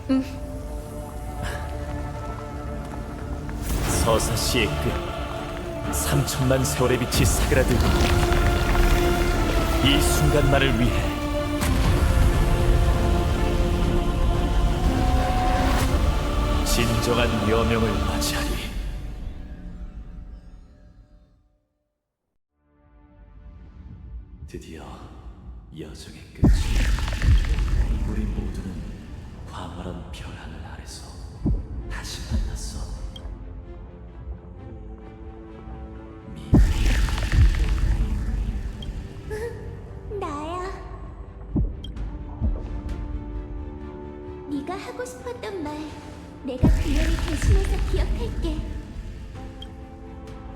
응. 서사시의 끝 3천만 세월의 빛이 사그라들고 이 순간만을 위해 진정한 여명을 맞이하리. 드디어 여정의 끝이. 우리 모두는 광활한 별하늘 아래서 다시 만났어. 나야. 네가 하고 싶었던 말 내가 그녀를 대신해서 기억할게.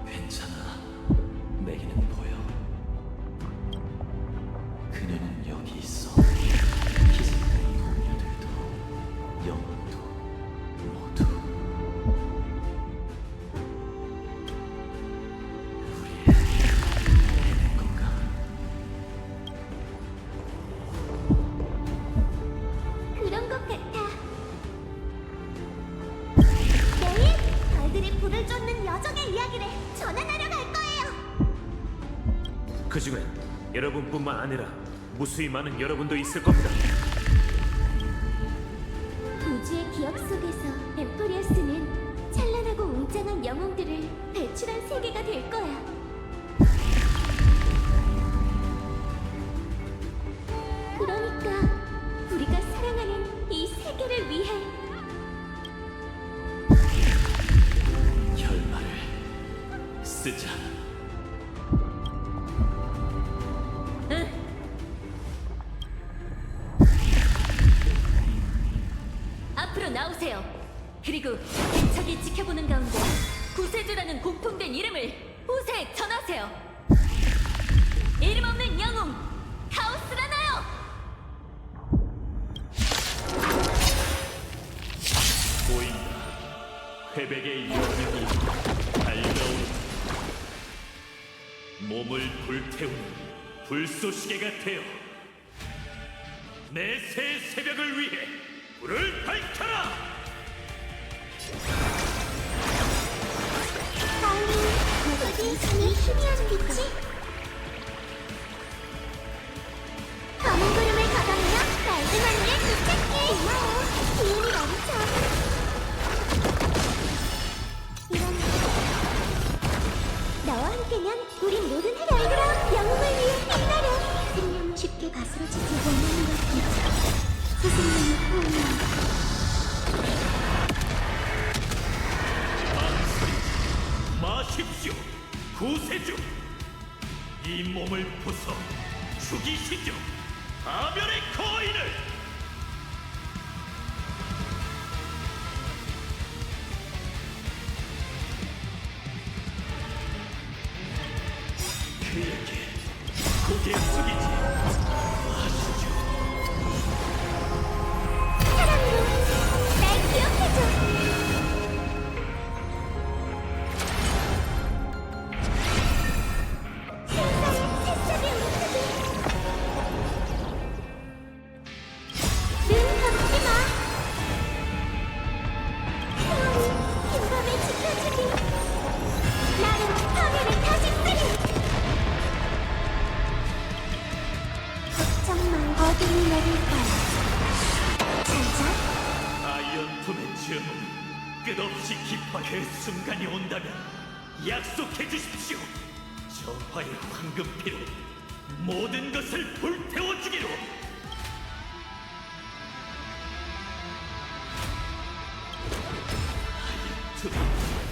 괜찮아. 내게는 보여. 그녀는 여기 있어. 희생된 동료들도 영혼도 모두 우리 해낸 건가? 그런 것 같아. 내일 별들이 불을 쫓는 여정의 이야기를 전환하러 갈 거예요. 그 중에 여러분뿐만 아니라 무수히 많은 여러분도 있을 겁니다. 우주의 기억 속에서 엠포리어스는 찬란하고 웅장한 영웅들을 배출한 세계가 될 거야. 그러니까 우리가 사랑하는 이 세계를 위해 결말을 쓰자. 앞으로 나오세요. 그리고 저기 지켜보는 가운데 구세주라는 공통된 이름을 후세에 전하세요. 이름 없는 영웅 카오스라나요. 보인다. 회백의 여명이 달려온다. 몸을 불태우는 불쏘시개가 되어 내 새 새벽을 위해 불을 밝혀라! 빨리 어디 있으니 희미한 빛이? 검은 구름을 걷어내어 맑은 하늘을 되찾게. 고마워. 기운이 넘쳐. 이런 너와 함께면 우린 모든 해를 그럼 영웅을 위해 빛나려. 생명은 쉽게 가스러지지 않는 것이지. 스승님의 포옹. 마십시오, 구세주! 이 몸을 부숴 죽이시죠, 파멸의 거인을! 그에게 고개 숙이지 마시죠. 사랑으로 날 기억해줘. 세상의 새싹의 움직임. 눈 감지 마. 소원이 긴 밤을 지켜주기. 나로 파멸을 다시 쓰리. 걱정 마. 어둠이 내릴까요? 잘자. 아이언품의 증오 끝없이 깊어. 그 순간이 온다면 약속해 주십시오. 저화의 황금피로 모든 것을 불태워주기로. 아이언tum이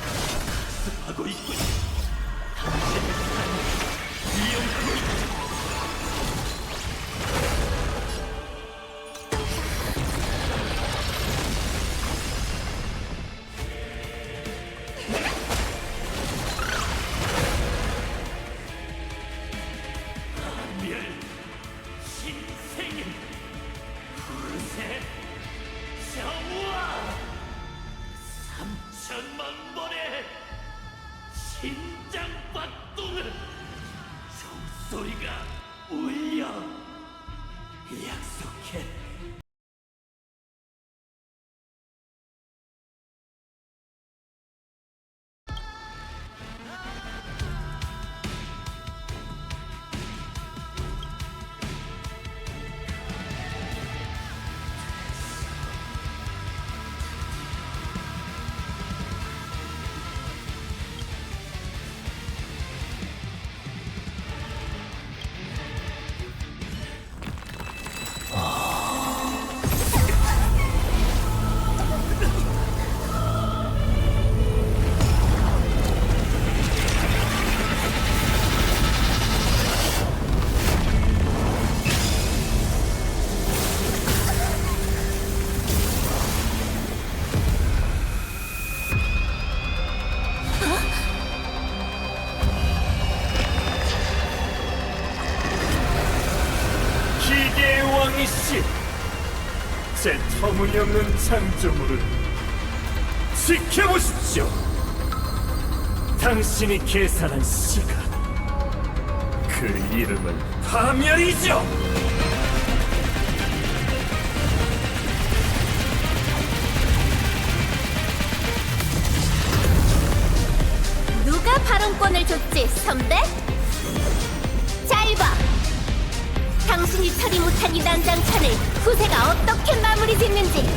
학습하고 있군요. 당신의 삶을 이용하고 있죠. 파멸, 신생, 후세, 정화 3천만 번의 신 터무니없는 창조물을 지켜보십시오. 당신이 계산한 시간, 그 이름은 파멸이죠. 누가 발언권을 줬지, 선배? 잘 봐. 당신이 처리 못한 이 난장판을 후세가 어떻게 마무리 짓는지.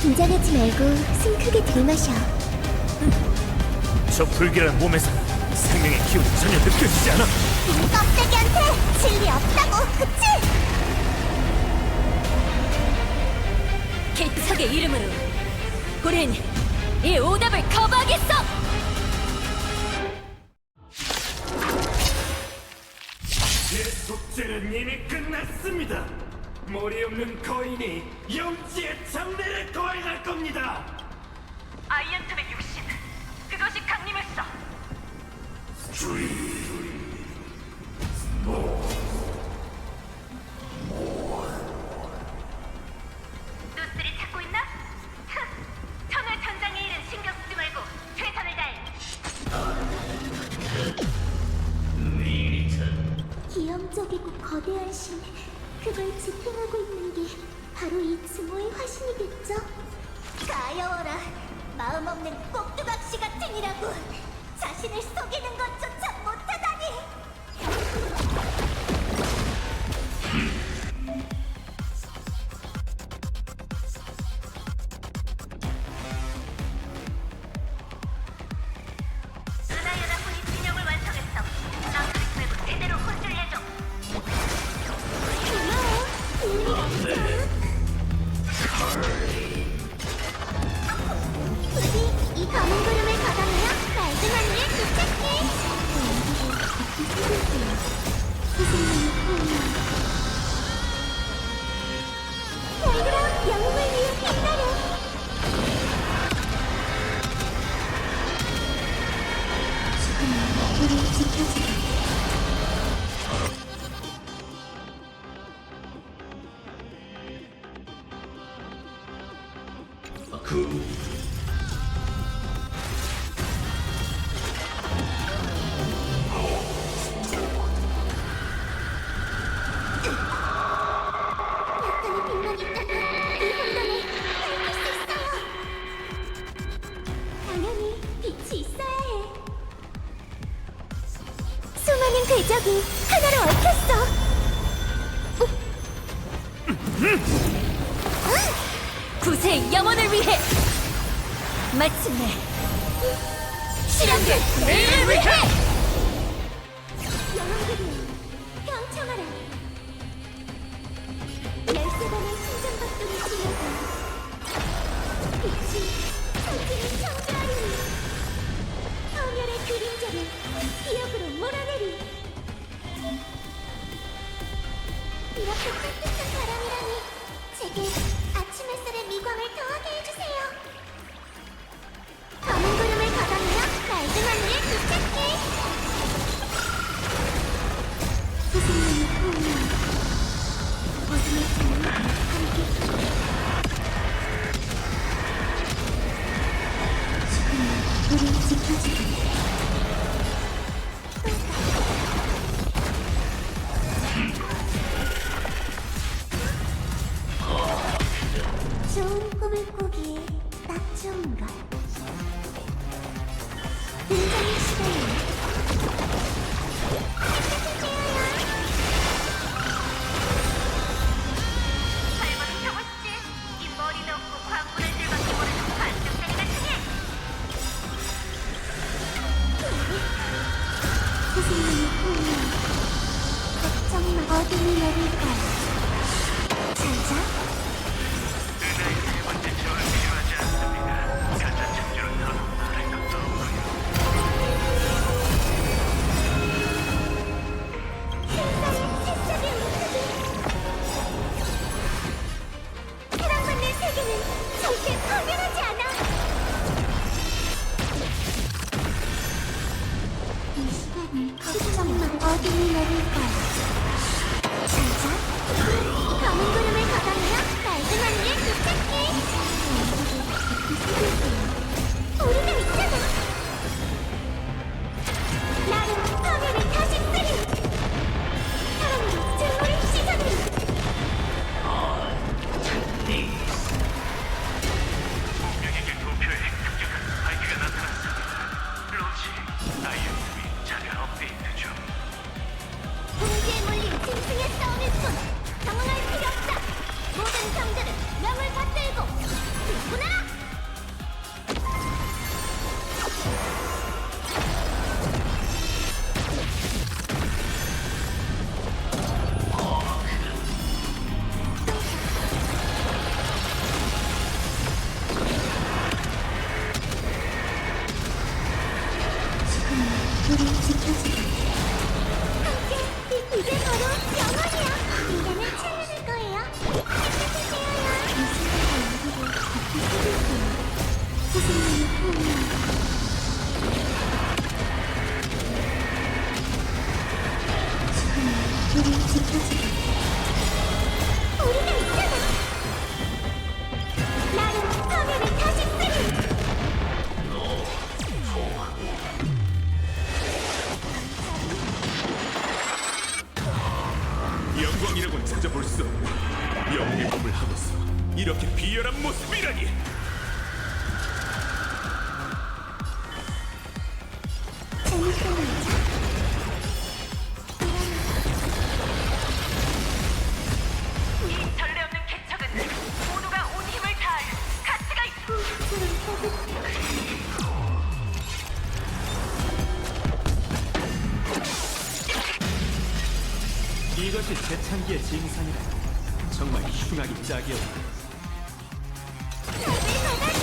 긴장하지 말고 숨 크게 들이마셔. 저 불길한 몸에서 생명의 기운이 전혀 느껴지지 않아. 이 껍데기한테 진리 없다고, 그치? 개척의 이름으로 우린 이 오답을 거부하겠어! 제 속죄는 이미 끝났습니다. 머리 없는 거인이 영지의 장례를 거행할 겁니다. 아이언텀의 육신, 그것이 강림했어. 누스를 찾고 있나? 터널 전장의 일은 신경 쓰지 말고 최선을 다해. 기염적이고 거대한 신, 그걸 지탱하고 있는 게 바로 이 증오의 화신이겠죠? 가여워라, 마음 없는 꼭두각시 같은 이라고. 자신을 속이는 것조차 못하다니. 은하연합군이 진영을 완성했어. 낭크리스 말고 제대로 혼쭐내줘. 고마워, 일이 없잖아. 굳이 이 검은 구름을 걷어내어 맑은 하늘을 되찾게. 선생님의 포옹. 잘 그럼 영웅을 위해 빛나려. 지금은 우리 지켜주라. 약간의 빈막이 있다면 이 혼돈을 밝힐 수 있어요. 당연히 빛이 있어야 해. 수많은 궤적이 하나로 얽혔어. 구세의 영혼을 위해! 마침내 실현될 내일을 위해! 영웅들이여, 평청하라. 열쇠반의 심장박동이 지려고 빛이 천지를 창조하리니 파멸의 그림자를 기억으로 몰아내리. 이렇게 따뜻한 바람이라니 제게 아침 햇살의 미광을 더하게 해주세요. 검은 구름을 걷어내어 맑은 하늘을 되찾게. 선생님의 포옹이 어둠의 창을 함께. 지금은 우리 지켜주라. 좋은 꿈을 꾸기에 딱 좋은 것. 등장의 시간이야. 할머니 저것지? 이 머리는 없고 광분할들밖에 모르는 반쪽짜리 같은 애! 선생님의 포옹이 걱정 마. 어둠이 내릴 거야. 잘 자. 사랑받는 세계는 절대 파멸하지 않아. 이 시간을 걱정 마. 어둠이 내릴 거야. 잘 자. 작업을 하고서 이렇게 비열한 모습이라니! 재밌게 놀자. 이 전례 없는 개척은 모두가 온 힘을 다할 가치가 있어. 저런 따뜻해. 이것이 재창기의 징상이라 정말 흉하기 짝이었다. 다들 받아줘.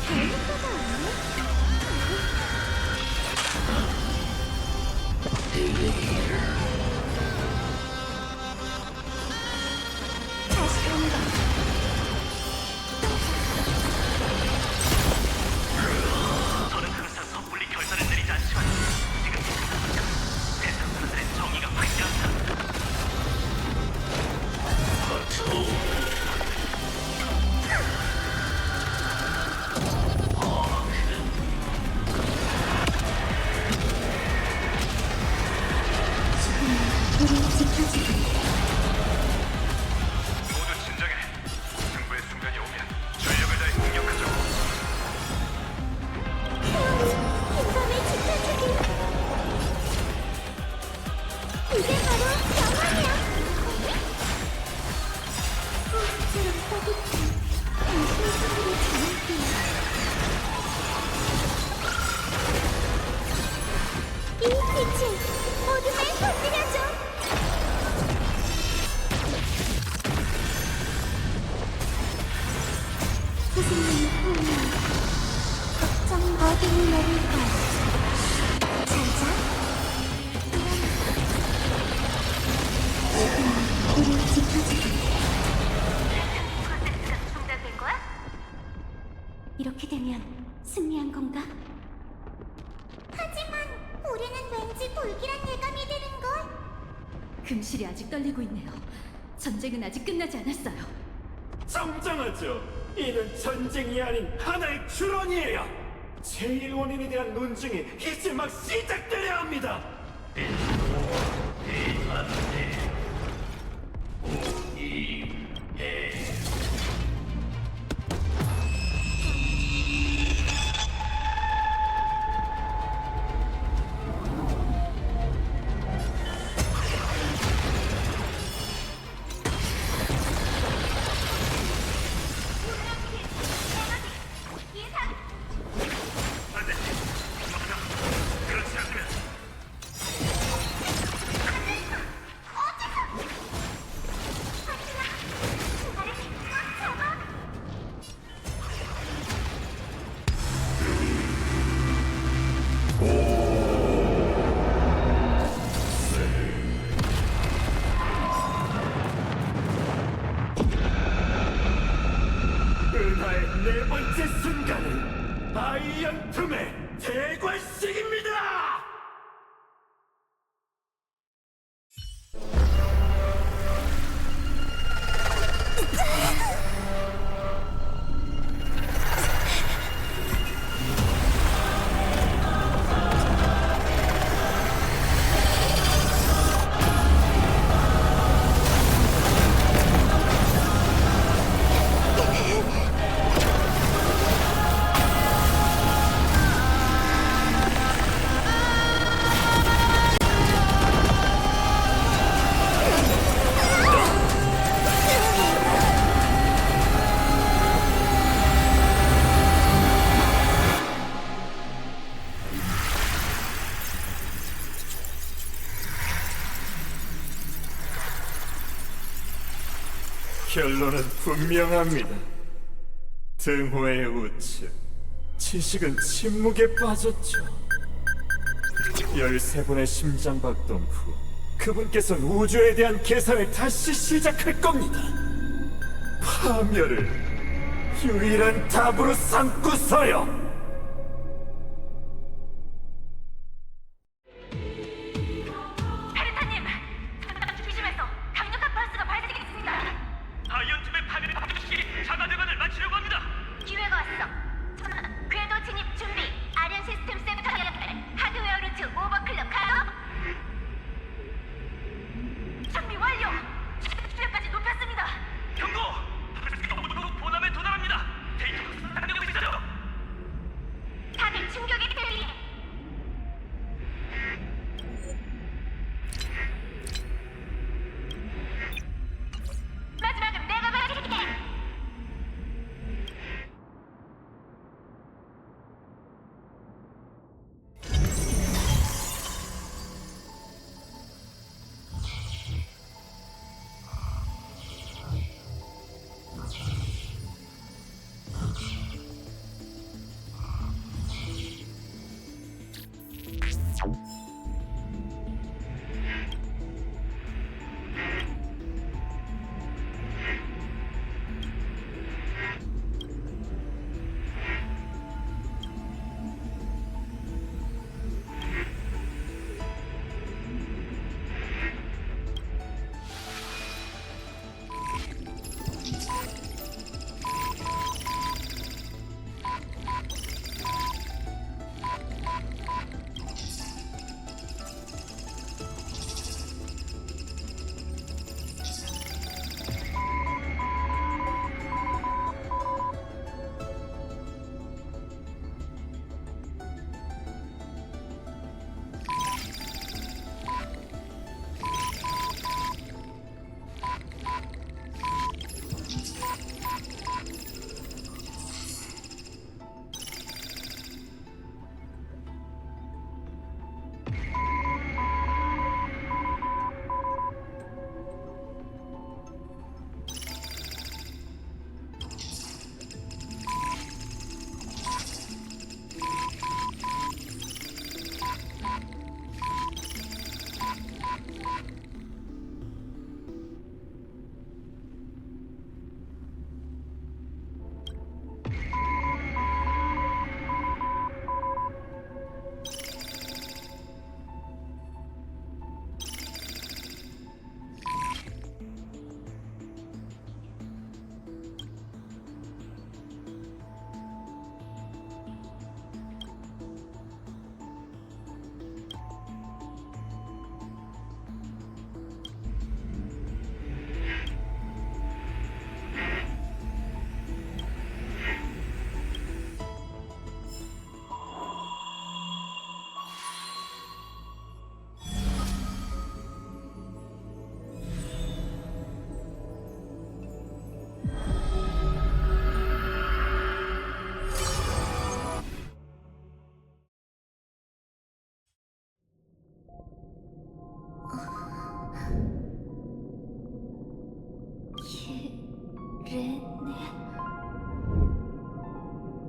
재밌어서 왔네. 다시 한번. 저는 항상 섣불리 결단을 내리지 않지만 지금 생각해보면 세상 사람들의 정의가 보이지 않다. 우리 지켜주고. 모두 진정해. 승부의 순간이 오면 전력을 다해 공격하자. 인간을 지켜주기. 이게 바로 영원이야. 저런 따뜻한 당신의 손으로 잠을게요. 이 빛을 어둠에 건드려줘. 선생님의 호흡 걱정 어둠이 내릴 거야. 잘자. 우리 지켜주기. 프로세스가 중단된 거야? 이렇게 되면 승리한 건가? 하지만 우리는 왠지 불길한 예감이 드는걸. 금실이 아직 떨리고 있네요. 전쟁은 아직 끝나지 않았어요. 정정하죠. 이는 전쟁이 아닌 하나의 추론이에요. 제일 원인에 대한 논증이 이제 막 시작되려 합니다. 그렇지 않으면 은하의 네 번째 순간은 아이언 툼의 대관식입니다. 결론은 분명합니다. 등호의 우측, 지식은 침묵에 빠졌죠. 13번의 심장박동 후 그분께서는 우주에 대한 계산을 다시 시작할 겁니다. 파멸을 유일한 답으로 삼고서요. 페르타님, 조심해서 강력한 펄스가 발생했습니다. 아이언팀의 파멸 즉시 자가 대관을 마치려고 합니다. 기회가 왔어. 궤도 진입 준비. 아련 시스템 센터 연결. 하드웨어 루트 오버클럭 가동. 준비 완료. 출력까지 높였습니다.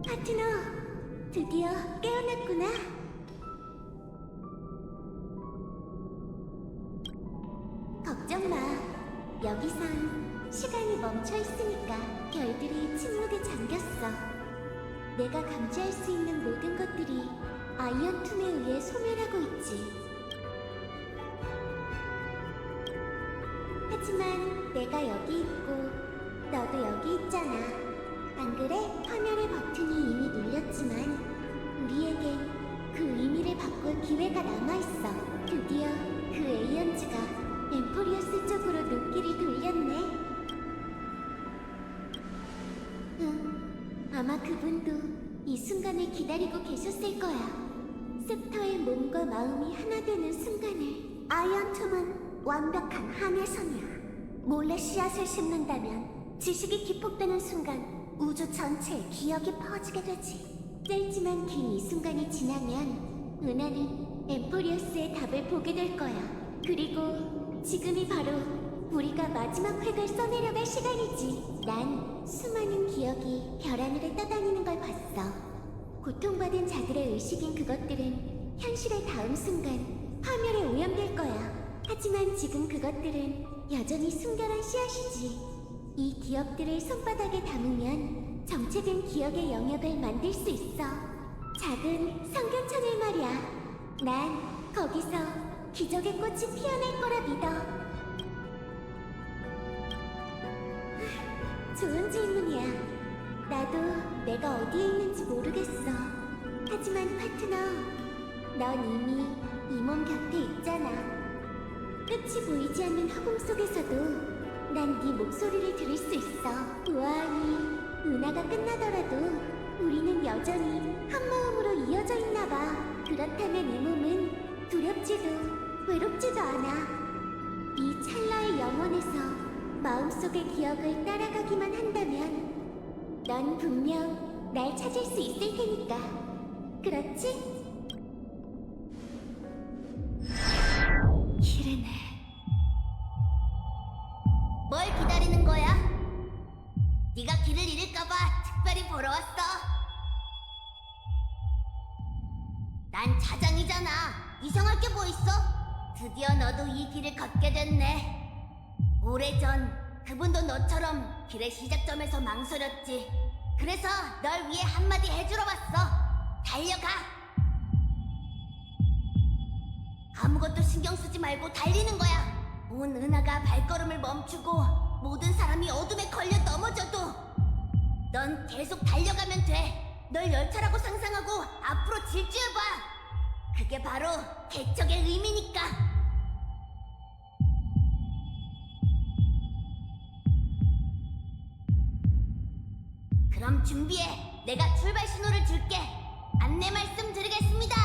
파트너, 드디어 깨어났구나. 걱정 마. 여기선 시간이 멈춰 있으니까 별들이 침묵에 잠겼어. 내가 감지할 수 있는 모든 것들이 아이언툼에 의해 소멸하고 있지. 하지만 내가 여기 있고 너도 여기 있잖아. 안 그래? 화면의 버튼이 이미 눌렸지만 우리에겐 그 의미를 바꿀 기회가 남아있어. 드디어 그 에이언즈가 엠포리어스 쪽으로 눈길을 돌렸네. 응, 아마 그분도 이 순간을 기다리고 계셨을 거야. 셉터의 몸과 마음이 하나 되는 순간을. 아이언툼은 완벽한 한해선이야. 몰래 씨앗을 심는다면 지식이 기폭되는 순간 우주 전체에 기억이 퍼지게 되지. 짧지만 긴 이 순간이 지나면 은하는 엠포리어스의 답을 보게 될 거야. 그리고 지금이 바로 우리가 마지막 획을 써내려갈 시간이지. 난 수많은 기억이 별 하늘에 떠다니는 걸 봤어. 고통받은 자들의 의식인 그것들은 현실의 다음 순간 화면에 오염될 거야. 하지만 지금 그것들은 여전히 순결한 씨앗이지. 이 기억들을 손바닥에 담으면 정체된 기억의 영역을 만들 수 있어. 작은 성견천을 말이야. 난 거기서 기적의 꽃이 피어날 거라 믿어. 좋은 질문이야. 나도 내가 어디에 있는지 모르겠어. 하지만 파트너, 넌 이미 이 몸 곁에 있잖아. 끝이 보이지 않는 허공 속에서도 난 네 목소리를 들을 수 있어. 우아하니 은하가 끝나더라도 우리는 여전히 한 마음으로 이어져 있나 봐. 그렇다면 이 몸은 두렵지도 외롭지도 않아. 이 찰나의 영혼에서 마음속의 기억을 따라가기만 한다면 넌 분명 날 찾을 수 있을 테니까. 그렇지? 키르네. 뭘 기다리는 거야? 네가 길을 잃을까봐 특별히 보러 왔어. 난 자장이잖아. 이상할 게 뭐 있어? 드디어 너도 이 길을 걷게 됐네. 오래전 그분도 너처럼 길의 시작점에서 망설였지. 그래서 널 위해 한마디 해주러 왔어. 달려가. 아무것도 신경 쓰지 말고 달리는 거야. 온 은하가 발걸음을 멈추고 모든 사람이 어둠에 걸려 넘어져도 넌 계속 달려가면 돼. 널 열차라고 상상하고 앞으로 질주해봐. 그게 바로 개척의 의미니까. 그럼 준비해. 내가 출발 신호를 줄게. 안내 말씀 드리겠습니다.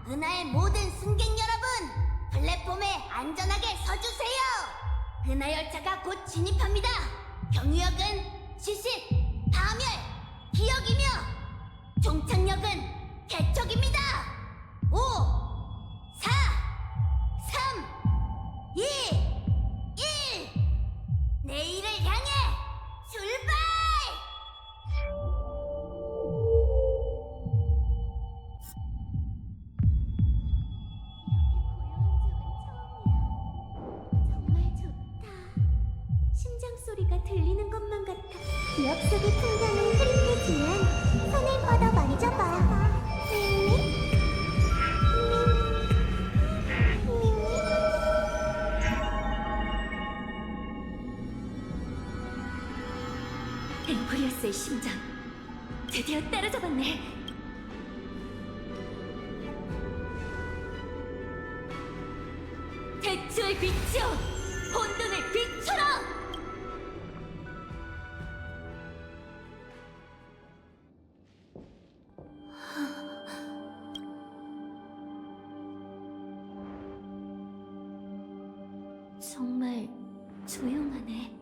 은하의 모든 승객 여러분, 플랫폼에 안전하게 서주세요. 은하 열차가 곧 진입합니다. 경유역은 시식, 파멸, 기억이며 종착역은 개척입니다. 5, 4, 3, 2, 1. 내일을 향해 출발! 정말 좋다. 심장 소리가 들리는 것만 같아. 기억 속의 풍경은 흐릿해지면 손을 뻗어 만져봐. 엠포리어스의 심장 드디어 따라잡았네. 대추의 빛이여, 혼돈을 비춰라. 정말 조용하네.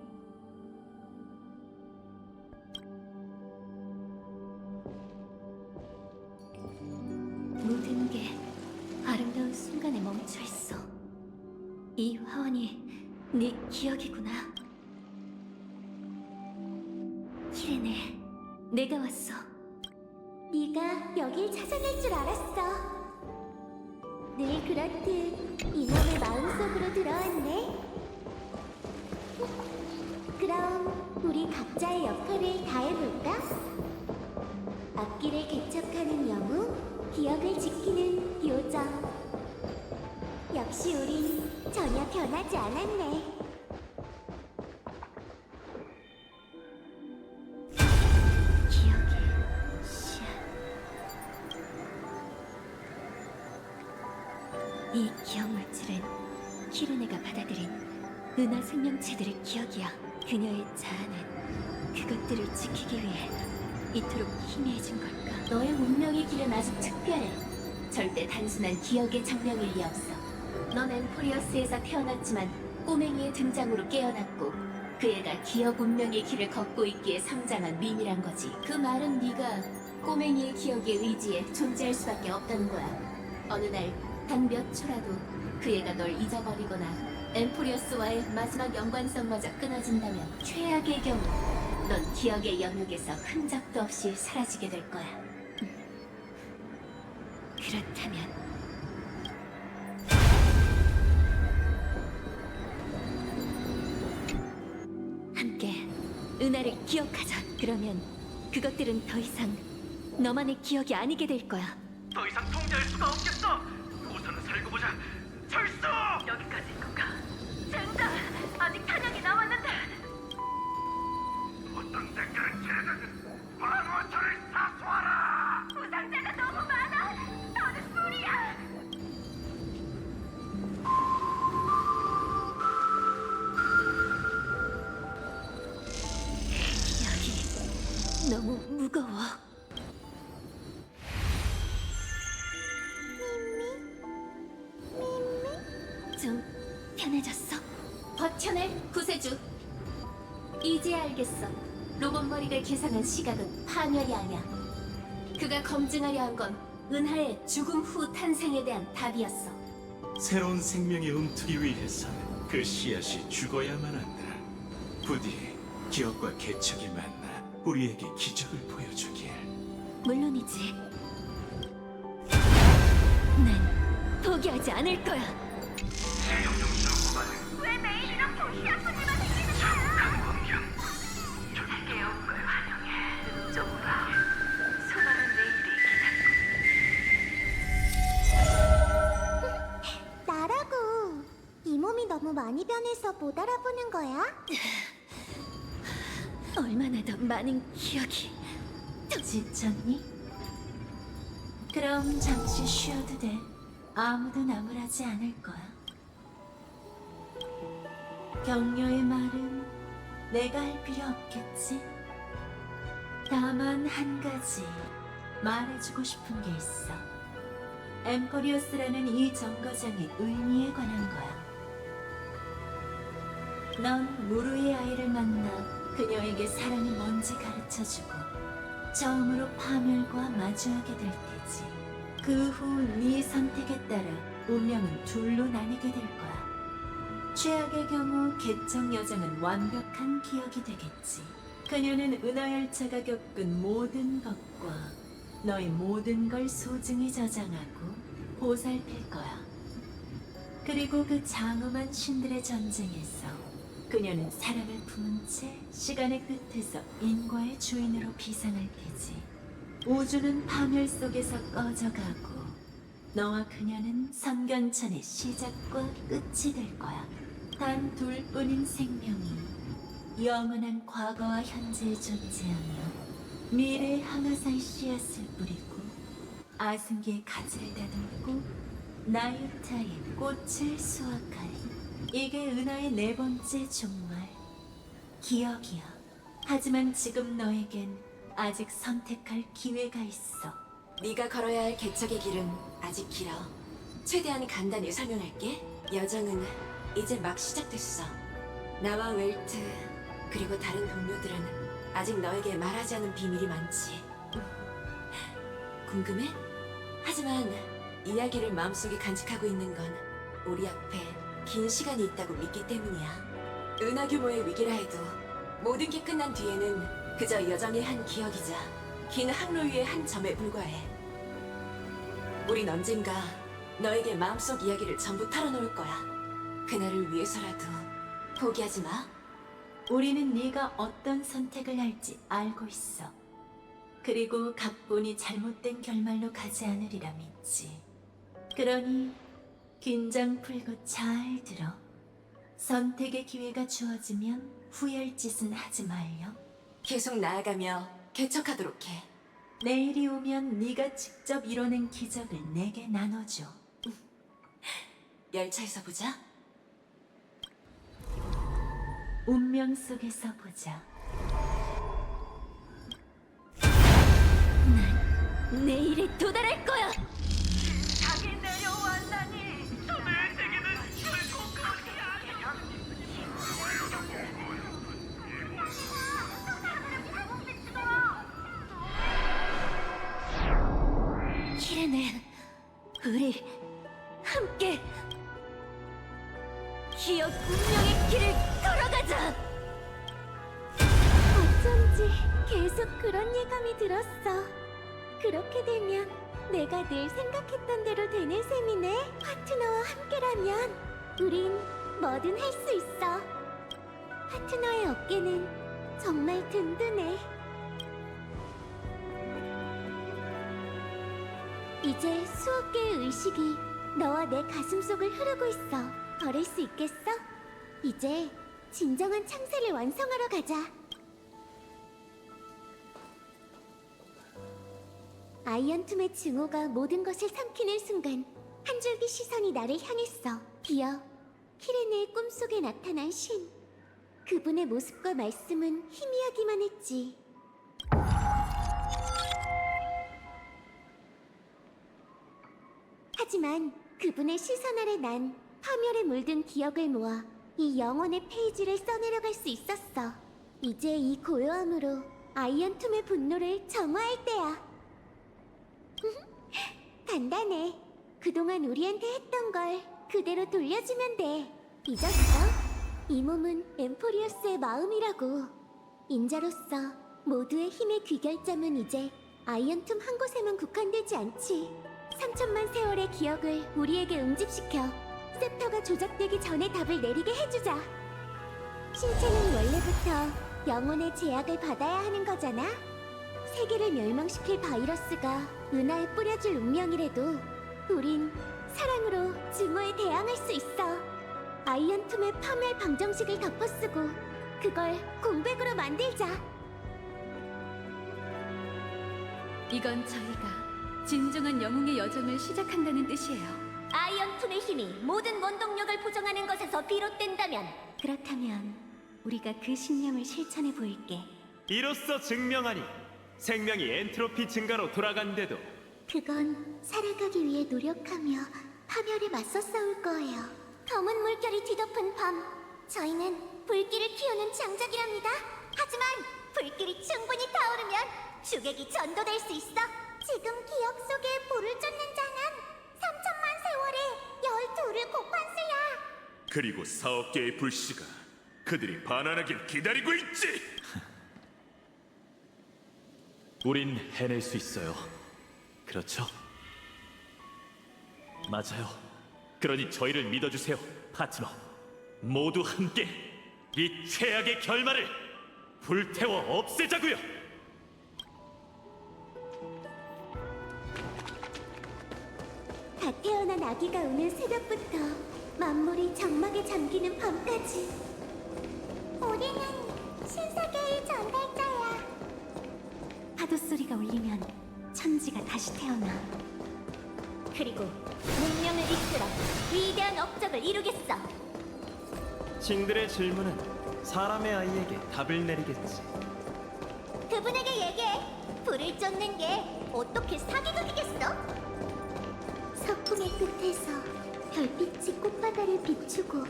모든 게 아름다운 순간에 멈춰 있어. 이 화원이 네 기억이구나. 키레네, 내가 왔어. 네가 여길 찾아낼 줄 알았어. 늘 그렇듯 이놈의 마음속으로 들어왔네. 그럼 우리 각자의 역할을 다해볼까? 앞길을 개척하는 영웅, 기억을 지키는 요정. 역시 우린 전혀 변하지 않았네. 기억의 씨앗. 이 기억 물질은 키르네가 받아들인 은하 생명체들의 기억이야. 그녀의 자아는 그것들을 지키기 위해 이토록 희미해진 걸까? 너의 운명의 길은 아주 특별해. 절대 단순한 기억의 장면일 리 없어. 넌 엠포리어스에서 태어났지만 꼬맹이의 등장으로 깨어났고 그 애가 기억 운명의 길을 걷고 있기에 성장한 밈이란 거지. 그 말은 네가 꼬맹이의 기억에 의지해 존재할 수밖에 없다는 거야. 어느 날 단 몇 초라도 그 애가 널 잊어버리거나 엠포리어스와의 마지막 연관성마저 끊어진다면 최악의 경우 넌 기억의 영역에서 흔적도 없이 사라지게 될 거야. 그렇다면 함께 은하를 기억하자. 그러면 그것들은 더 이상 너만의 기억이 아니게 될 거야. 더 이상 통제할 수가 없겠어. 우선은 살고 보자. 철수! 여기까지인 건가? 젠장! 아직 탄약이 남았는데! 어떤 색깔은 쟤는 방어철을 사수하라! 부상자가 너무 많아! 더는 무리야! 여기 너무 무거워. 좀 편해졌어? 버텨낼 구세주. 이제 알겠어. 로봇 머리가 계산한 시각은 파멸이 아니야. 그가 검증하려 한 건 은하의 죽음 후 탄생에 대한 답이었어. 새로운 생명이 움트기 위해서는 그 씨앗이 죽어야만 한다. 부디 기억과 개척이 만나 우리에게 기적을 보여주길. 물론이지. 난 포기하지 않을 거야. 왜 매일 이렇게 희약분들만 생기는 거야? 깨어온 걸 환영해. 쪼무라. 수많은 내일이 기다리고 나라고. 이 몸이 너무 많이 변해서 못 알아보는 거야? 얼마나 더 많은 기억이. 지쳤니? 그럼 잠시 쉬어도 돼. 아무도 나무라지 않을 거야. 격려의 말은 내가 할 필요 없겠지? 다만 한 가지 말해주고 싶은 게 있어. 엠포리어스라는 이 정거장의 의미에 관한 거야. 넌 무르의 아이를 만나 그녀에게 사랑이 뭔지 가르쳐주고 처음으로 파멸과 마주하게 될 테지. 그 후 네 선택에 따라 운명은 둘로 나뉘게 될 거야. 최악의 경우 개척 여정은 완벽한 기억이 되겠지. 그녀는 은하열차가 겪은 모든 것과 너의 모든 걸 소중히 저장하고 보살필 거야. 그리고 그 장엄한 신들의 전쟁에서 그녀는 사랑을 품은 채 시간의 끝에서 인과의 주인으로 비상할 테지. 우주는 파멸 속에서 꺼져가고 너와 그녀는 선견천의 시작과 끝이 될 거야. 단 둘뿐인 생명이 영원한 과거와 현재에 존재하며 미래의 항아사의 씨앗을 뿌리고 아승기의 가지를 다듬고 나유타의 꽃을 수확하리. 이게 은하의 네 번째 종말, 기억이야. 하지만 지금 너에겐 아직 선택할 기회가 있어. 네가 걸어야 할 개척의 길은 아직 길어. 최대한 간단히 설명할게. 여정은 이제 막 시작됐어. 나와 웰트 그리고 다른 동료들은 아직 너에게 말하지 않은 비밀이 많지. 궁금해? 하지만 이야기를 마음속에 간직하고 있는 건 우리 앞에 긴 시간이 있다고 믿기 때문이야. 은하 규모의 위기라 해도 모든 게 끝난 뒤에는 그저 여정의 한 기억이자 긴 항로 위의 한 점에 불과해. 우린 언젠가 너에게 마음속 이야기를 전부 털어놓을 거야. 그날을 위해서라도 포기하지 마. 우리는 네가 어떤 선택을 할지 알고 있어. 그리고 각본이 잘못된 결말로 가지 않으리라 믿지. 그러니 긴장 풀고 잘 들어. 선택의 기회가 주어지면 후회할 짓은 하지 말려. 계속 나아가며 개척하도록 해. 내일이 오면 네가 직접 이뤄낸 기적을 내게 나눠줘. 열차에서 보자. 운명 속에서 보자. 내일에 도달할 거야. 자기 내려왔다니. 내 세계는 결코 그렇지 않아. 키레네, 우리 함께 기억 운명의 길을 걸어가자. 어쩐지 계속 그런 예감이 들었어. 그렇게 되면 내가 늘 생각했던 대로 되는 셈이네. 파트너와 함께라면 우린 뭐든 할 수 있어. 파트너의 어깨는 정말 든든해. 이제 수억 개의 의식이 너와 내 가슴속을 흐르고 있어. 걸을 수 있겠어? 이제 진정한 창세를 완성하러 가자. 아이언툼의 증오가 모든 것을 삼키는 순간 한 줄기 시선이 나를 향했어. 기어, 키레네의 꿈속에 나타난 신. 그분의 모습과 말씀은 희미하기만 했지. 하지만 그분의 시선 아래 난 파멸에 물든 기억을 모아 이 영혼의 페이지를 써내려갈 수 있었어. 이제 이 고요함으로 아이언툼의 분노를 정화할 때야. 간단해. 그동안 우리한테 했던 걸 그대로 돌려주면 돼. 잊었어? 이 몸은 엠포리어스의 마음이라고. 인자로서 모두의 힘의 귀결점은 이제 아이언툼 한 곳에만 국한되지 않지. 3000만 세월의 기억을 우리에게 응집시켜 셉터가 조작되기 전에 답을 내리게 해주자. 신체는 원래부터 영혼의 제약을 받아야 하는 거잖아. 세계를 멸망시킬 바이러스가 은하에 뿌려줄 운명이라도 우린 사랑으로 증오에 대항할 수 있어. 아이언툼의 파멸 방정식을 덮어쓰고 그걸 공백으로 만들자. 이건 저희가 진정한 영웅의 여정을 시작한다는 뜻이에요. 아이언툼의 힘이 모든 원동력을 보정하는 것에서 비롯된다면, 그렇다면 우리가 그 신념을 실천해 보일게. 이로써 증명하니 생명이 엔트로피 증가로 돌아간데도 그건 살아가기 위해 노력하며 파멸에 맞서 싸울 거예요. 검은 물결이 뒤덮은 밤, 저희는 불길을 키우는 장작이랍니다. 하지만 불길이 충분히 타오르면 주객이 전도될 수 있어. 지금 기억 속에 불을 쫓는 자는 3000만 세월에 12를 곡환수야. 그리고 4억 개의 불씨가 그들이 반환하길 기다리고 있지. 우린 해낼 수 있어요. 그렇죠? 맞아요. 그러니 저희를 믿어주세요, 파트너. 모두 함께 이 최악의 결말을 불태워 없애자고요. 다 태어난 아기가 우는 새벽부터 만물이 장막에 잠기는 밤까지 우리는 신세계의 전달자야. 파도 소리가 울리면 천지가 다시 태어나. 그리고 문명을 이끌어 위대한 업적을 이루겠어. 신들의 질문은 사람의 아이에게 답을 내리겠지. 그분에게 얘기해. 불을 쫓는 게 어떻게 사기극이겠어? 석궁의 끝에서 별빛이 꽃바다를 비추고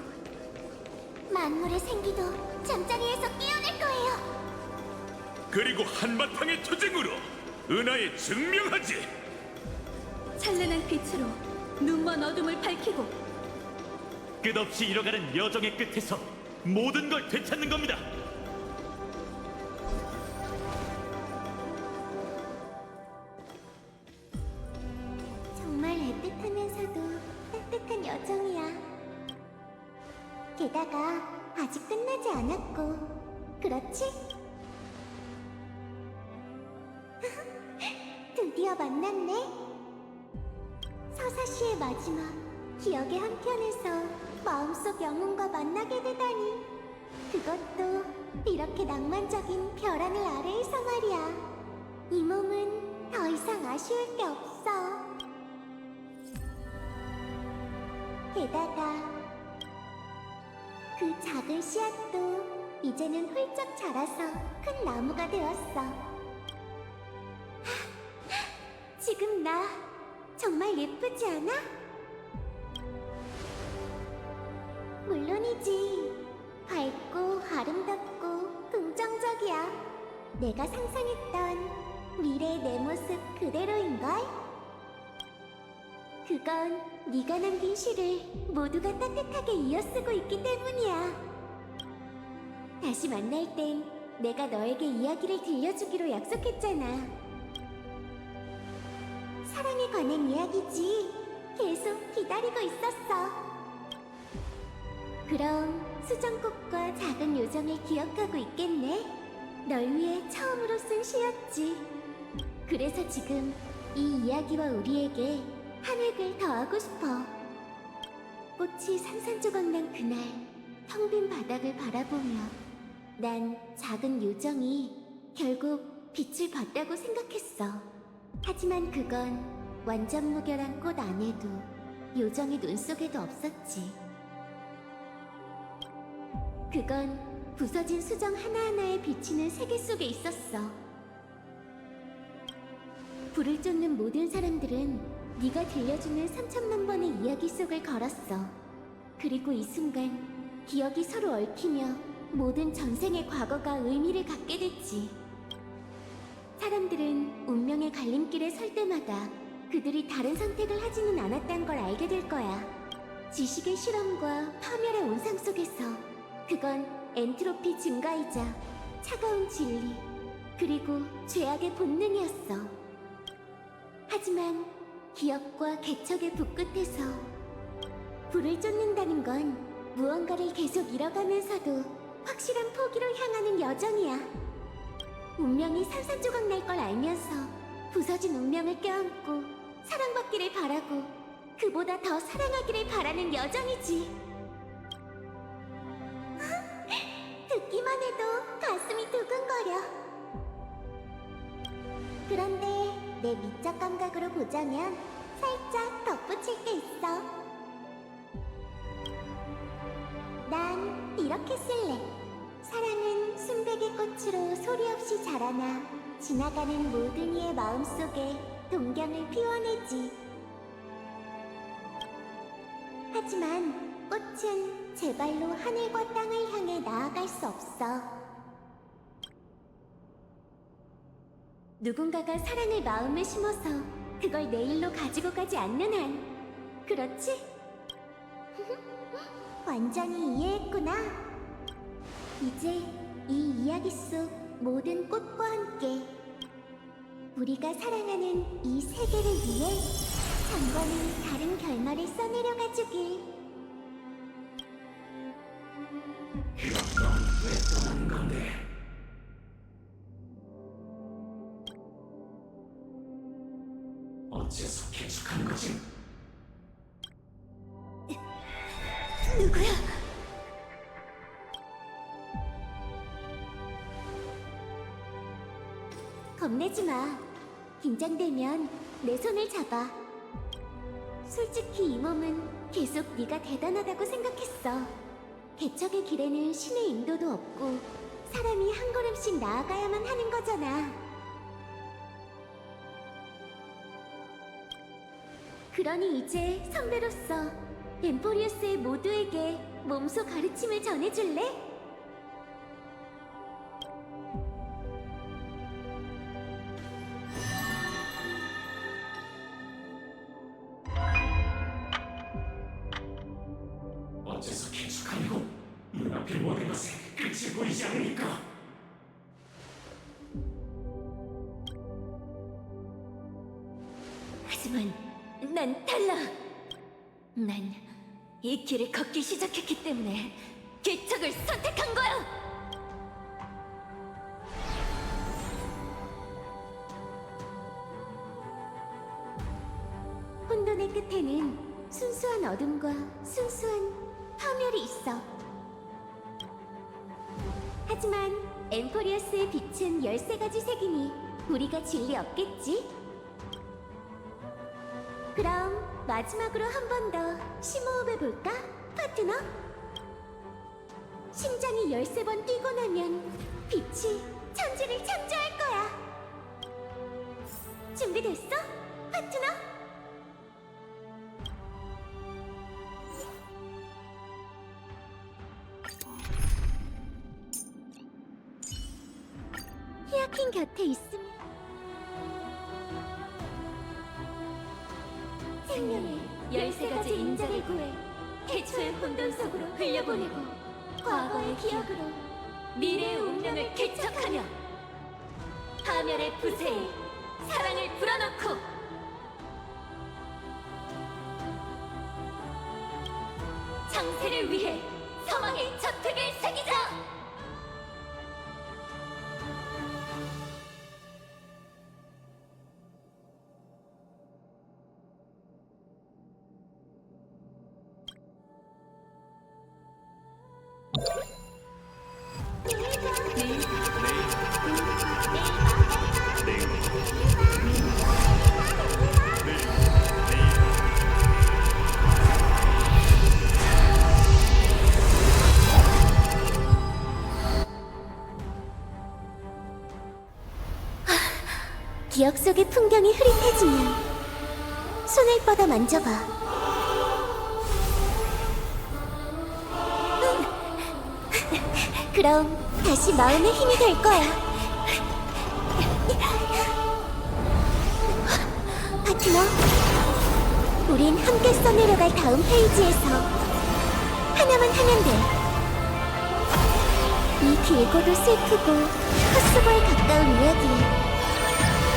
만물의 생기도 잠자리에서 깨어날 거예요. 그리고 한바탕의 투쟁으로 은하에 증명하지. 찬란한 빛으로 눈먼 어둠을 밝히고 끝없이 이뤄가는 여정의 끝에서 모든 걸 되찾는 겁니다. 않았고, 그렇지? 드디어 만났네. 서사시의 마지막, 기억의 한편에서 마음속 영혼과 만나게 되다니. 그것도 이렇게 낭만적인 별 하늘 아래에서 말이야. 이 몸은 더 이상 아쉬울 게 없어. 게다가 그 작은 씨앗도 이제는 훌쩍 자라서 큰 나무가 되었어. 지금 나 정말 예쁘지 않아? 물론이지. 밝고 아름답고 긍정적이야. 내가 상상했던 미래의 내 모습 그대로인걸? 그건 네가 남긴 시를 모두가 따뜻하게 이어쓰고 있기 때문이야. 다시 만날 땐 내가 너에게 이야기를 들려주기로 약속했잖아. 사랑에 관한 이야기지. 계속 기다리고 있었어. 그럼 수정꽃과 작은 요정을 기억하고 있겠네? 널 위해 처음으로 쓴 시였지. 그래서 지금 이 이야기와 우리에게 한 획을 더하고 싶어. 꽃이 산산조각난 그날 텅 빈 바닥을 바라보며 난 작은 요정이 결국 빛을 봤다고 생각했어. 하지만 그건 완전 무결한 꽃 안에도 요정의 눈 속에도 없었지. 그건 부서진 수정 하나하나에 비치는 세계 속에 있었어. 불을 쫓는 모든 사람들은 네가 들려주는 3천만 번의 이야기 속을 걸었어. 그리고 이 순간 기억이 서로 얽히며 모든 전생의 과거가 의미를 갖게 됐지. 사람들은 운명의 갈림길에 설 때마다 그들이 다른 선택을 하지는 않았다는 걸 알게 될 거야. 지식의 실험과 파멸의 온상 속에서 그건 엔트로피 증가이자 차가운 진리, 그리고 죄악의 본능이었어. 하지만 기억과 개척의 북끝에서 불을 쫓는다는 건 무언가를 계속 잃어가면서도 확실한 포기로 향하는 여정이야. 운명이 산산조각 날 걸 알면서 부서진 운명을 껴안고 사랑받기를 바라고 그보다 더 사랑하기를 바라는 여정이지. 듣기만 해도 가슴이 두근거려. 그런데 내 미적 감각으로 보자면 살짝 덧붙일 게 있어. 난 이렇게 쓸래. 사랑은 순백의 꽃으로 소리 없이 자라나 지나가는 모든 이의 마음속에 동경을 피워내지. 하지만 꽃은 제 발로 하늘과 땅을 향해 나아갈 수 없어. 누군가가 사랑의 마음에 심어서 그걸 내일로 가지고 가지 않는 한. 그렇지? 완전히 이해했구나. 이제 이 이야기 속 모든 꽃과 함께 우리가 사랑하는 이 세계를 위해 전과는 다른 결말을 써내려가 주길. 왜 떠나는 건데? 어째서 계속하는 거지? 누구야? 겁내지 마. 긴장되면 내 손을 잡아. 솔직히 이 몸은 계속 네가 대단하다고 생각했어. 개척의 길에는 신의 인도도 없고 사람이 한 걸음씩 나아가야만 하는 거잖아. 그러니 이제 선배로서 엠포리우스의 모두에게 몸소 가르침을 전해줄래? 어째서 계속하고 눈앞의 모든 것에 끝이 보이지 않으니까. 하지만 난 달라. 난 이 길을 걷기 시작했기 때문에 개척을 선택한 거야. 끝에는 순수한 어둠과 순수한 파멸이 있어. 하지만 엠포리어스의 빛은 13가지 색이니 우리가 진리 없겠지? 그럼 마지막으로 한 번 더 심호흡해볼까, 파트너? 심장이 13번 뛰고 나면 빛이 천지를 창조할 거야. 준비됐어, 파트너? 히아킨 곁에 있으면 생명의 13가지 인자를 구해 태초의 혼돈 속으로 흘려보내고 과거의 기억으로 미래의 운명을 개척하며 파멸의 부세에 사랑을 불어넣고 창세를 위해 사망의 저택을 새기자! 기억 속의 풍경이 흐릿해지면 손을 뻗어 만져봐. 그럼 다시 마음의 힘이 될 거야. 파트너, 우린 함께 써내려갈 다음 페이지에서 하나만 하면 돼. 이 길고도 슬프고 헛수고에 가까운 이야기에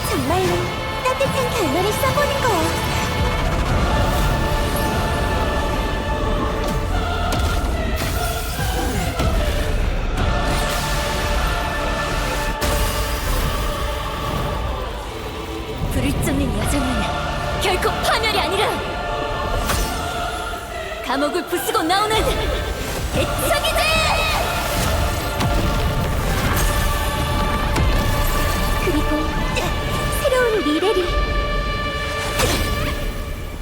정말로 따뜻한 결말을 써보는 거야. 불을 쫓는 여정은 결코 파멸이 아니라 감옥을 부수고 나오는 개척이지! 그리고 새로운 미래를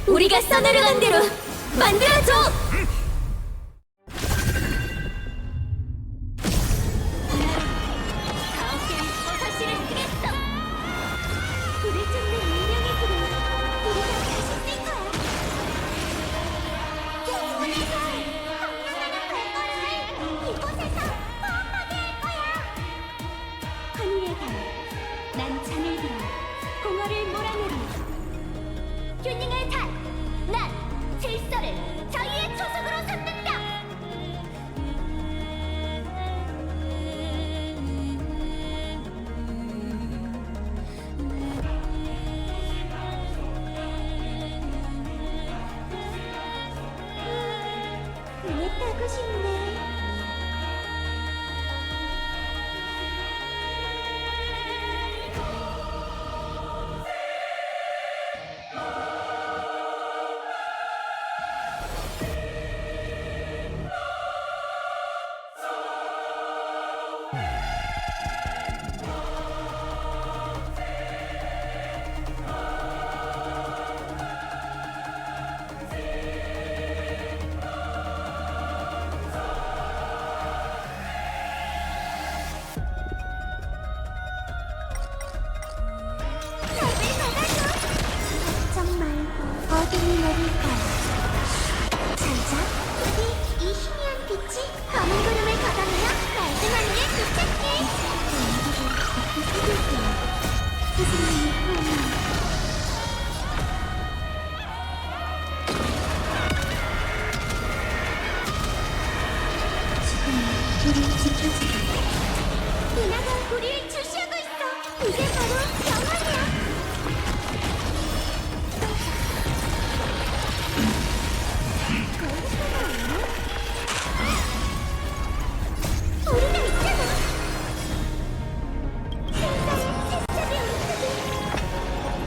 우리가 써내려간 대로 만들어줘! 다음 게임 버섯씨를 쓰겠어! 불을 쫓는 운명의 길을 우리가 다시 쓸 거야. 경량하는 발걸음을 이곳에서 포함하게 할 거야. 환희의 달, 난 잔을 들어 공허를 몰아내리. 튜닝의 달, 난 질서를 저희의 초석으로 삼는다. 그네 타고 싶네. 걱정 말고 어둠이 내릴 거야. 잘자. 부디 이 희미한 빛이 검은 구름을 걷어내어 맑은 하늘을 되찾게. 스승님의 후원을 지금은 우리를 지켜주게. 누나가 우리를 주시하고 있어. 이게 바로 영원이야. 우리가 있잖아. 세상의 새싹이 움직이.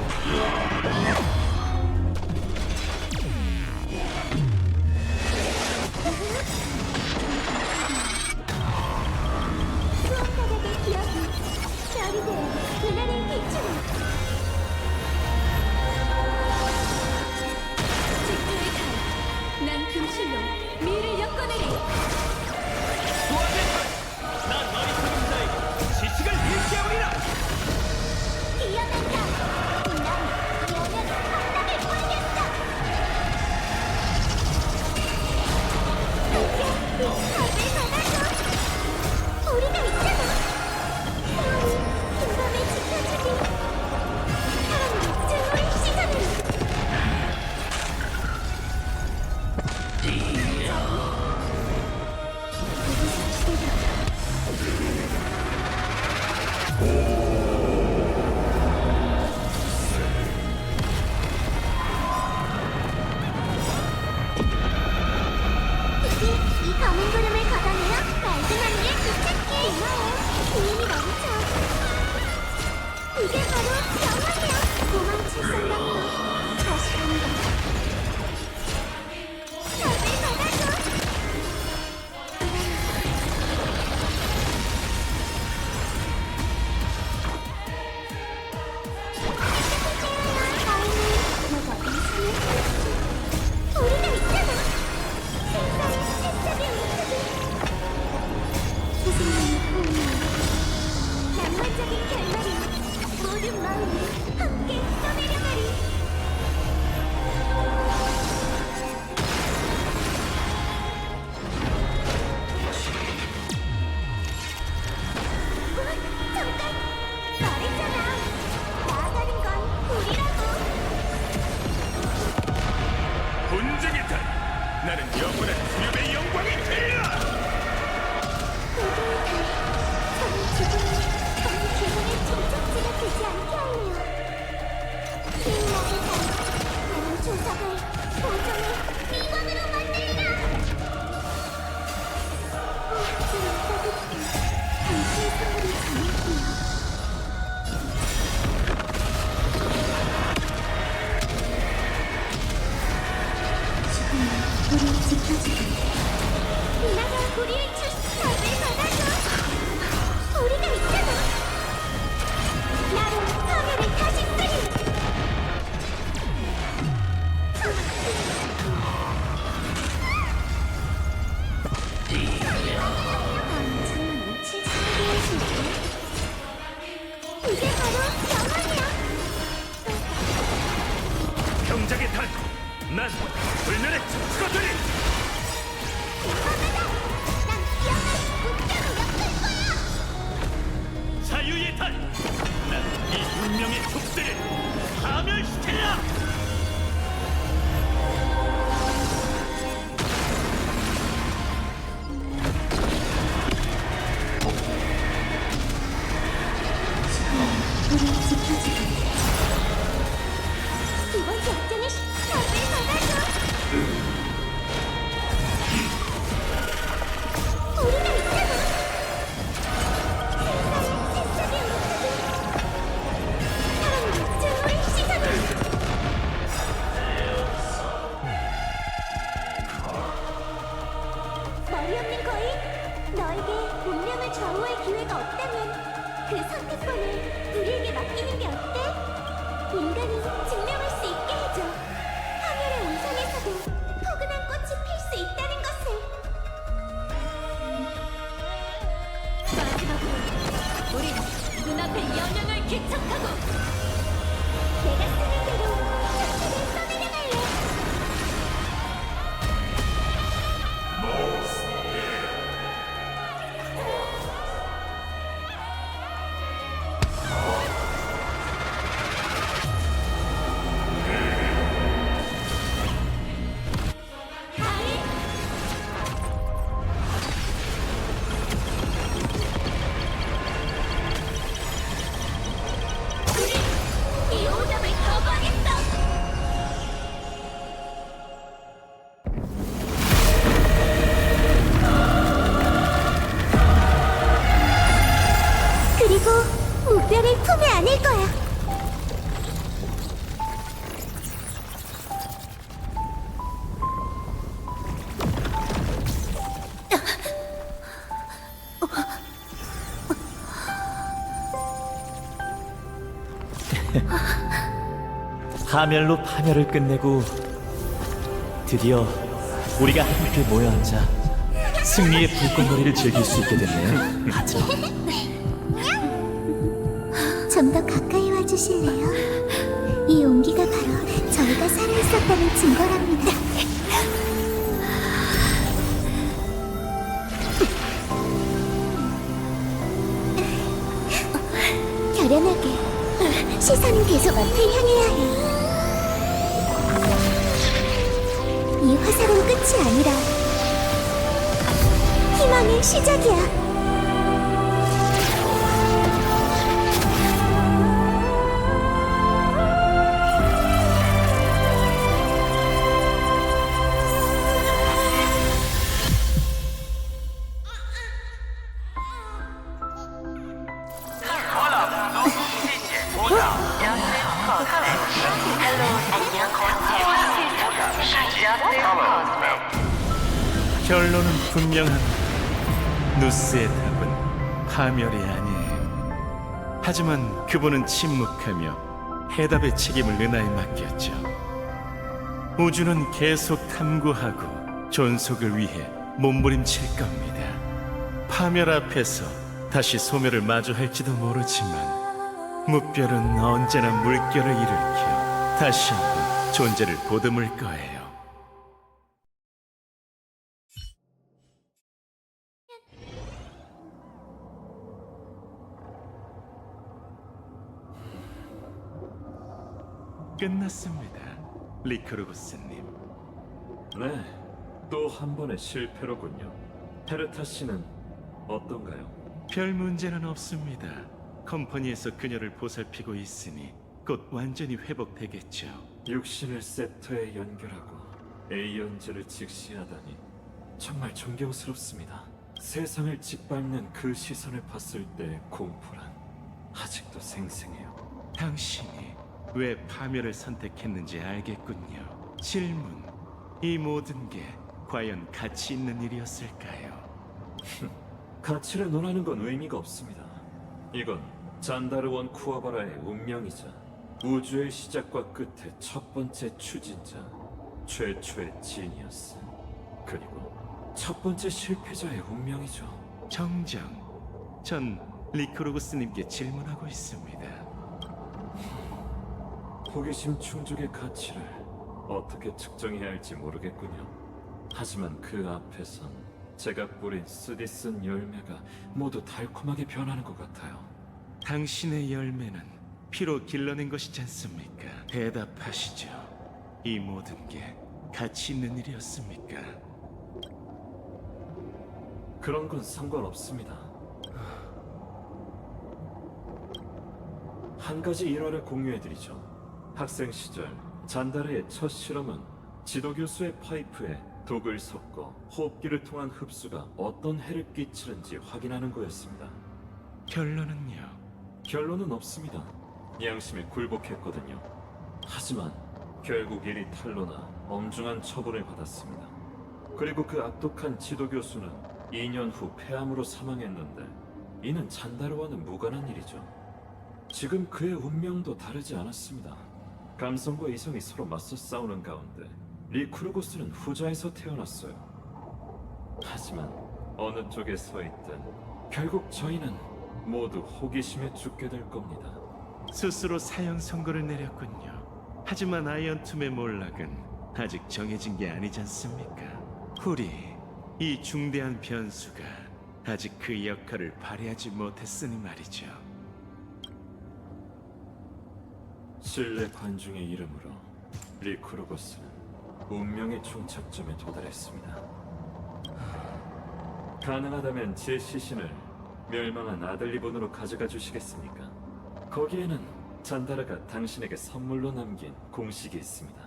이 검은 구름을 걷어내어 맑은 하늘을 되찾게. 기운이 넘쳐. 이게 바로 영원이야. 도망칠 생각도 다시 한번. 답을 받아줘. 우리가 있잖아. 세상의 새싹이 움직여. 선생님의 꿈이 낭만적인 결말이 모든 마음을 함께 떠내려가리. 잠깐 말했잖아. 나아가는 건 우리라고. 분쟁의 달, 나는 영원한 수렵의 영광이 되리라. 모두의 달, 저는 죽음이 저는 기분의 종착지가 되지 않게 할래요. 긴 날의 달, 나는 조석을 보정의 미관으로 만들리라. 지금 따뜻한 당신의 선물을 전할게요. 죽음은 우리를 지켜주고 누나가 우리의 답을 받아줘. 우리가 있잖아. 나로 하늘을 다시 끄리. 언제나 칠칠하게 해줄게. 이게 바로 영원이야. 경작의 달, 난 불면의 척추가 되리. 난 영원히 웃자고 엮을 거야. 자유의 달, 난 이 운명의 족쇄를 파멸시키리라. 우리를 지켜주고 이번 작전의 답을 받아줘. 우리가 있잖아. 세상의 새싹이 움직여. 사랑으로 증오를 씻어내. 머리 없는 거인, 너에게 운명을 좌우할 기회가 없다면 그 선택권을 우리에게 맡기는 게 어때? 인간이 증명할 수 있게 해줘. 하늘의 우상에서도 포근한 꽃이 필 수 있다는 것을. 마지막으로 우린 눈앞의 연영을 개척하고 내가 쓰는 대로 작품을 써내려갈래. 이 오답을 거부하겠어. 그리고 무뼈를 품에 안을 거야. 하멸로 파멸을 끝내고 드디어 우리가 함께 모여 앉아 승리의 불꽃놀이를 즐길 수 있게 됐네요. 하지만 좀 더 가까이 와주실래요? 이 온기가 바로 저희가 살아있었다는 증거랍니다. 결연하게 시선은 계속 앞을 향해야 해. 이 화살은 끝이 아니라 희망의 시작이야. 결론은 분명합니다. 누스의 답은 파멸이 아니에요. 하지만 그분은 침묵하며 해답의 책임을 은하에 맡겼죠. 우주는 계속 탐구하고 존속을 위해 몸부림칠 겁니다. 파멸 앞에서 다시 소멸을 마주할지도 모르지만 무별은 언제나 물결을 일으켜 다시 한번 존재를 보듬을 거예요. 끝났습니다, 리크루구스님. 네, 또 한 번의 실패로군요. 헤르타 씨는 어떤가요? 별 문제는 없습니다. 컴퍼니에서 그녀를 보살피고 있으니 곧 완전히 회복되겠죠. 육신을 셉터에 연결하고 에이언즈를 직시하다니 정말 존경스럽습니다. 세상을 짓밟는 그 시선을 봤을 때의 공포란 아직도 생생해요. 당신이 왜 파멸을 선택했는지 알겠군요. 질문, 이 모든 게 과연 가치 있는 일이었을까요? 가치를 논하는 건 의미가 없습니다. 이건 잔다르원 쿠아바라의 운명이자 우주의 시작과 끝의 첫 번째 추진자, 최초의 지니어스, 그리고 첫 번째 실패자의 운명이죠. 정정, 전 리크루구스님께 질문하고 있습니다. 호기심 충족의 가치를 어떻게 측정해야 할지 모르겠군요. 하지만 그 앞에선 제가 뿌린 쓰디쓴 열매가 모두 달콤하게 변하는 것 같아요. 당신의 열매는 피로 길러낸 것이지 않습니까? 대답하시죠. 이 모든 게 가치 있는 일이었습니까? 그런 건 상관없습니다. 한 가지 일화를 공유해드리죠. 학생 시절 잔다르의 첫 실험은 지도 교수의 파이프에 독을 섞어 호흡기를 통한 흡수가 어떤 해를 끼치는지 확인하는 거였습니다. 결론은요? 결론은 없습니다. 양심에 굴복했거든요. 하지만 결국 일이 탄로나 엄중한 처분을 받았습니다. 그리고 그 악독한 지도 교수는 2년 후 폐암으로 사망했는데 이는 잔다르와는 무관한 일이죠. 지금 그의 운명도 다르지 않았습니다. 감성과 이성이 서로 맞서 싸우는 가운데 리크루구스는 후자에서 태어났어요. 하지만 어느 쪽에 서 있든 결국 저희는 모두 호기심에 죽게 될 겁니다. 스스로 사형 선고를 내렸군요. 하지만 아이언툼의 몰락은 아직 정해진 게 아니지 않습니까? 우리 이 중대한 변수가 아직 그 역할을 발휘하지 못했으니 말이죠. 신뢰 관중의 이름으로 리크루구스는 운명의 종착점에 도달했습니다. 가능하다면 제 시신을 멸망한 아들 리본으로 가져가 주시겠습니까? 거기에는 잔다르가 당신에게 선물로 남긴 공식이 있습니다.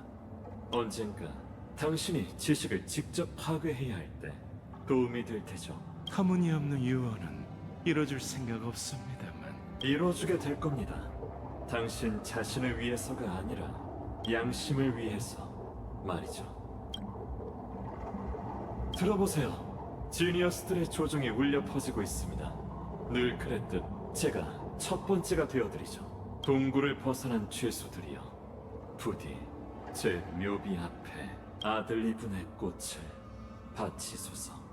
언젠가 당신이 지식을 직접 파괴해야 할 때 도움이 될 테죠. 터무니없는 유언은 이뤄줄 생각 없습니다만 이뤄주게 될 겁니다. 당신 자신을 위해서가 아니라 양심을 위해서 말이죠. 들어보세요. 지니어스들의 조종이 울려 퍼지고 있습니다. 늘 그랬듯 제가 첫 번째가 되어드리죠. 동굴을 벗어난 죄수들이여, 부디 제 묘비 앞에 아들 이분의 꽃을 바치소서.